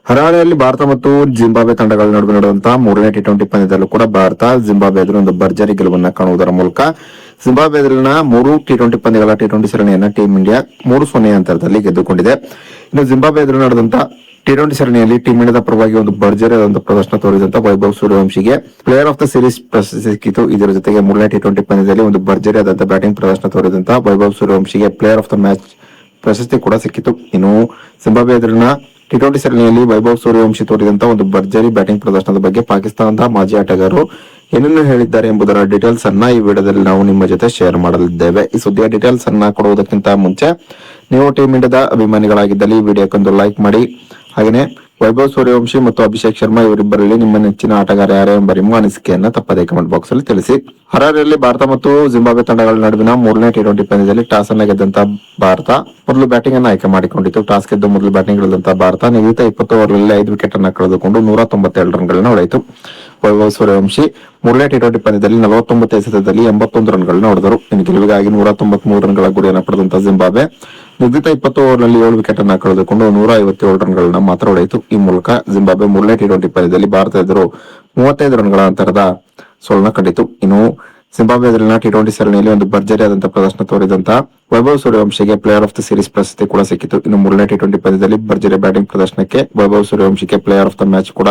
ಹರಾರೆಯಲ್ಲಿ ಭಾರತ ಮತ್ತು ಜಿಂಬಾಬ್ವೆ ತಂಡಗಳ ನಡುವೆ ನಡೆದಂತಹ ಮೂರನೇ ಟಿ20 ಪಂದ್ಯದಲ್ಲೂ ಕೂಡ ಭಾರತ ಜಿಂಬಾಬ್ವೆ ಎದುರು ಒಂದು ಭರ್ಜರಿ ಗೆಲುವನ್ನು ಕಾಣುವುದರ ಮೂಲಕ ಜಿಂಬಾಬ್ವೆ ಎದುರಿನ 3 ಟಿ20 ಪಂದ್ಯಗಳ ಟಿ20 ಸರಣಿಯನ್ನ ಟೀಂ ಇಂಡಿಯಾ 3-0 ಅಂತರದಲ್ಲಿ ಗೆದ್ದುಕೊಂಡಿದೆ. ಇನ್ನು ಜಿಂಬಾಬ್ವೆ ಎದುರು ನಡೆದಂತ ಟಿ20 ಸರಣಿಯಲ್ಲಿ ಟೀಂ ಇಂಡಿಯಾದ ಪರವಾಗಿ ಒಂದು ಭರ್ಜರಿಯಾದಂತಹ ಪ್ರದರ್ಶನ ತೋರಿದಂತ ವೈಭವ್ ಸೂರ್ಯವಂಶಿಗೆ ಪ್ಲೇಯರ್ ಆಫ್ ದ ಸೀರೀಸ್ ಪ್ರಶಸ್ತಿ ಸಿಕ್ಕಿತು. ಇದರ ಜೊತೆಗೆ ಮೂರನೇ ಟಿ20 ಪಂದ್ಯದಲ್ಲಿ ಒಂದು ಭರ್ಜರಿಯಾದಂತಹ ಬ್ಯಾಟಿಂಗ್ ಪ್ರದರ್ಶನ ತೋರಿದಂತಹ ವೈಭವ್ ಸೂರ್ಯವಂಶಿಗೆ ಪ್ಲೇಯರ್ ಆಫ್ ದ ಮ್ಯಾಚ್ ಪ್ರಶಸ್ತಿ ಕೂಡ ಸಿಕ್ಕಿತು. ಇನ್ನು ಜಿಂಬಾಬ್ವೆ ಎದುರಿನ ಟಿ20 ಸರಣಿಯಲ್ಲಿ ವೈಭವ್ ಸೂರ್ಯವಂಶಿ ತೋರಿದಂತಹ ಒಂದು ಭರ್ಜರಿ ಬ್ಯಾಟಿಂಗ್ ಪ್ರದರ್ಶನದ ಬಗ್ಗೆ ಪಾಕಿಸ್ತಾನದ ಮಾಜಿ ಆಟಗಾರರು ಏನನ್ನು ಹೇಳಿದ್ದಾರೆ ಎಂಬುದರ ಡೀಟೇಲ್ಸ್ ಅನ್ನ ಈ ವಿಡಿಯೋದಲ್ಲಿ ನಾವು ನಿಮ್ಮ ಜೊತೆ ಶೇರ್ ಮಾಡಲಿದ್ದೇವೆ. ಈ ಸುದ್ದಿಯ ಡೀಟೇಲ್ಸ್ ಅನ್ನ ಕೊಡುವುದಕ್ಕಿಂತ ಮುಂಚೆ ನೀವು ಟೀಂ ಇಂಡಿಯಾದ ಅಭಿಮಾನಿಗಳಾಗಿದ್ದಲ್ಲಿ ಈ ವಿಡಿಯೋಕ್ಕೊಂದು ಲೈಕ್ ಮಾಡಿ. ಹಾಗೆಯೇ ವೈಭವ್ ಸೂರ್ಯವಂಶಿ ಮತ್ತು ಅಭಿಷೇಕ್ ಶರ್ಮಾ ಇವರಿಬ್ಬರಲ್ಲಿ ನಿಮ್ಮ ನೆಚ್ಚಿನ ಆಟಗಾರ ಯಾರು ಎಂಬ ನಿಮ್ಮ ಅನಿಸಿಕೆಯನ್ನ ತಪ್ಪದೇ ಕಮೆಂಟ್ ಬಾಕ್ಸ್ ಅಲ್ಲಿ ತಿಳಿಸಿ. ಹರಾರೆಯಲ್ಲಿ ಭಾರತ ಮತ್ತು ಜಿಂಬಾಬ್ವೆ ತಂಡಗಳ ನಡುವಿನ ಮೂರನೇ ಟಿ20 ಪಂದ್ಯದಲ್ಲಿ ಟಾಸ್ ಅನ್ನ ಗೆದ್ದಂತಹ ಭಾರತ ಮೊದಲು ಬ್ಯಾಟಿಂಗ್ ಅನ್ನು ಆಯ್ಕೆ ಮಾಡಿಕೊಂಡಿತ್ತು. ಟಾಸ್ ಗೆದ್ದು ಮೊದಲು ಬ್ಯಾಟಿಂಗ್ ಇಳಿದಂತಹ ಭಾರತ ನಿಗದಿತ 20 ಓವರ್ಗಳಲ್ಲಿ 5 ವಿಕೆಟ್ ಅನ್ನು ಕಳೆದುಕೊಂಡು 192 ರನ್ಗಳನ್ನು ಹೊಡೆಯಿತು. ವೈಭವ್ ಸೂರ್ಯವಂಶಿ ಮೂರನೇ ಟಿ20 ಪಂದ್ಯದಲ್ಲಿ 49 ಎಸೆತದಲ್ಲಿ 81 ರನ್ಗಳನ್ನು ಹೊಡೆದರು. ಇನ್ನು ಗೆಲುವಿಗಾಗಿ 193 ರನ್ಗಳ ಗುರಿಯನ್ನು ಪಡೆದಂತಹ ಜಿಂಬಾಬ್ವೆ ನಿಗದಿತ 20 ಓವರ್ನಲ್ಲಿ 7 ವಿಕೆಟ್ ಅನ್ನು ಕಳೆದುಕೊಂಡು 157 ರನ್ಗಳನ್ನ ಮಾತ್ರ ಹೊಡೆಯಿತು. ಈ ಮೂಲಕ ಜಿಂಬಾಬ್ವೆ ಮೂರನೇ ಟಿ20 ಪಂದ್ಯದಲ್ಲಿ ಭಾರತ ಎದುರು 35 ರನ್ಗಳ ಅಂತರದ ಸೋಲನ್ನ ಕಂಡಿತು. ಇನ್ನು ಜಿಂಬಾಬ್ವೆ ಎದುರಿನ ಟಿ20 ಸರಣಿಯಲ್ಲಿ ಒಂದು ಭರ್ಜರಿಯಾದಂತಹ ಪ್ರದರ್ಶನ ತೋರಿದಂತಹ ವೈಭವ್ ಸೂರ್ಯವಂಶಿಗೆ ಪ್ಲೇಯರ್ ಆಫ್ ದ ಸೀರೀಸ್ ಪ್ರಶಸ್ತಿ ಕೂಡ ಸಿಕ್ಕಿತು. ಇನ್ನು ಮೂರನೇ ಟಿ20 ಪಂದ್ಯದಲ್ಲಿ ಭರ್ಜರಿ ಬ್ಯಾಟಿಂಗ್ ಪ್ರದರ್ಶನಕ್ಕೆ ವೈಭವ್ ಸೂರ್ಯವಂಶಿಗೆ ಪ್ಲೇಯರ್ ಆಫ್ ದ ಮ್ಯಾಚ್ ಕೂಡ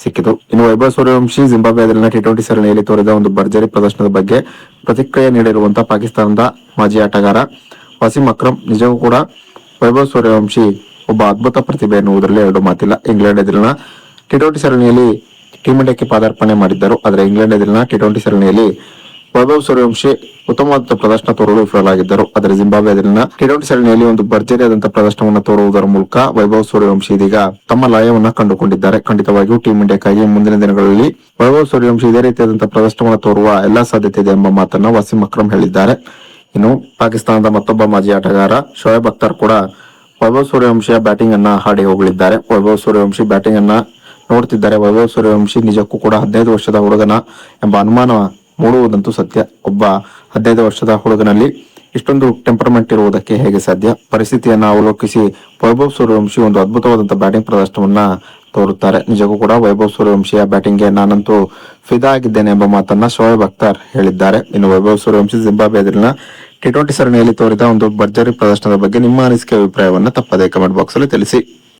ಸಿಕ್ಕಿತು. ಇನ್ನು ವೈಭವ್ ಸೂರ್ಯವಂಶಿ ಜಿಂಬಾಬ್ವೆ ಎದುರಿನ ಟಿ20 ಸರಣಿಯಲ್ಲಿ ತೋರಿದ ಒಂದು ಭರ್ಜರಿ ಪ್ರದರ್ಶನದ ಬಗ್ಗೆ ಪ್ರತಿಕ್ರಿಯೆ ನೀಡಿರುವಂತಹ ಪಾಕಿಸ್ತಾನದ ಮಾಜಿ ಆಟಗಾರ ವಸೀಂ ಅಕ್ರಮ್, ನಿಜವೂ ಕೂಡ ವೈಭವ್ ಸೂರ್ಯವಂಶಿ ಒಬ್ಬ ಅದ್ಭುತ ಪ್ರತಿಭೆ ಎನ್ನುವುದರಲ್ಲಿ ಎರಡು ಮಾತಿಲ್ಲ. ಇಂಗ್ಲೆಂಡ್ ಎದುರಿನ ಟಿ20 ಸರಣಿಯಲ್ಲಿ ಟೀಂ ಇಂಡಿಯಾಕ್ಕೆ ಪಾದಾರ್ಪಣೆ ಮಾಡಿದ್ದರು. ಆದರೆ ಇಂಗ್ಲೆಂಡ್ ಎದುರಿನ ಟಿ20 ಸರಣಿಯಲ್ಲಿ ವೈಭವ್ ಸೂರ್ಯವಂಶಿ ಉತ್ತಮವಾದ ಪ್ರದರ್ಶನ ತೋರಲು ವಿಫಲರಾಗಿದ್ದರು. ಆದರೆ ಜಿಂಬಾಬ್ವೆ ಎದುರಿನ ಟಿ20 ಸರಣಿಯಲ್ಲಿ ಒಂದು ಭರ್ಜರಿಯಾದಂತಹ ಪ್ರದರ್ಶನವನ್ನು ತೋರುವುದರ ಮೂಲಕ ವೈಭವ್ ಸೂರ್ಯವಂಶಿ ಇದೀಗ ತಮ್ಮ ಲಯವನ್ನು ಕಂಡುಕೊಂಡಿದ್ದಾರೆ. ಖಂಡಿತವಾಗಿಯೂ ಟೀಂ ಇಂಡಿಯಾಕ್ಕಾಗಿ ಮುಂದಿನ ದಿನಗಳಲ್ಲಿ ವೈಭವ್ ಸೂರ್ಯವಂಶಿ ಇದೇ ರೀತಿಯಾದಂತಹ ಪ್ರದರ್ಶನವನ್ನು ತೋರುವ ಎಲ್ಲಾ ಸಾಧ್ಯತೆ ಇದೆ ಎಂಬ ಮಾತನ್ನ ವಸೀಂ ಅಕ್ರಮ್ ಹೇಳಿದ್ದಾರೆ. ಇನ್ನು ಪಾಕಿಸ್ತಾನದ ಮತ್ತೊಬ್ಬ ಮಾಜಿ ಆಟಗಾರ ಶೋಯಬ್ ಅಖ್ತರ್ ಕೂಡ ವೈಭವ್ ಸೂರ್ಯವಂಶಿಯ ಬ್ಯಾಟಿಂಗ್ ಅನ್ನ ಹಾಡಿ ಹೋಗಲಿದ್ದಾರೆ. ವೈಭವ್ ಸೂರ್ಯವಂಶಿ ಬ್ಯಾಟಿಂಗ್ ಅನ್ನ ನೋಡ್ತಿದ್ದಾರೆ. ವೈಭವ್ ಸೂರ್ಯವಂಶಿ ನಿಜಕ್ಕೂ ಕೂಡ 15 ವರ್ಷದ ಹುಡುಗನ ಎಂಬ ಅನುಮಾನ ಮೂಡುವುದಂತೂ ಸತ್ಯ. ಒಬ್ಬ 15 ವರ್ಷದ ಹುಡುಗನಲ್ಲಿ ಇಷ್ಟೊಂದು ಟೆಂಪರ್ಮೆಂಟ್ ಇರುವುದಕ್ಕೆ ಹೇಗೆ ಸಾಧ್ಯ? ಪರಿಸ್ಥಿತಿಯನ್ನ ಅವಲೋಕಿಸಿ ವೈಭವ್ ಸೂರ್ಯವಂಶಿ ಒಂದು ಅದ್ಭುತವಾದಂತಹ ಬ್ಯಾಟಿಂಗ್ ಪ್ರದರ್ಶನವನ್ನ ತೋರುತ್ತಾರೆ. ನಿಜಕ್ಕೂ ಕೂಡ ವೈಭವ್ ಸೂರ್ಯವಂಶಿಯ ಬ್ಯಾಟಿಂಗ್ಗೆ ನಾನಂತೂ ಫಿದಾ ಆಗಿದ್ದೇನೆ ಎಂಬ ಮಾತನ್ನ ಶೋಯಬ್ ಅಖ್ತರ್ ಹೇಳಿದ್ದಾರೆ. ಇನ್ನು ವೈಭವ್ ಸೂರ್ಯವಂಶಿ ಜಿಂಬಾಬ್ವೆ ಎದುರಿನ ಟಿ20 ಸರಣಿಯಲ್ಲಿ ತೋರಿದ ಒಂದು ಭರ್ಜರಿ ಪ್ರದರ್ಶನದ ಬಗ್ಗೆ ನಿಮ್ಮ ಅನಿಸಿಕೆ ಅಭಿಪ್ರಾಯವನ್ನ ತಪ್ಪದೇ ಕಮೆಂಟ್ ಬಾಕ್ಸ್ ಅಲ್ಲಿ ತಿಳಿಸಿ.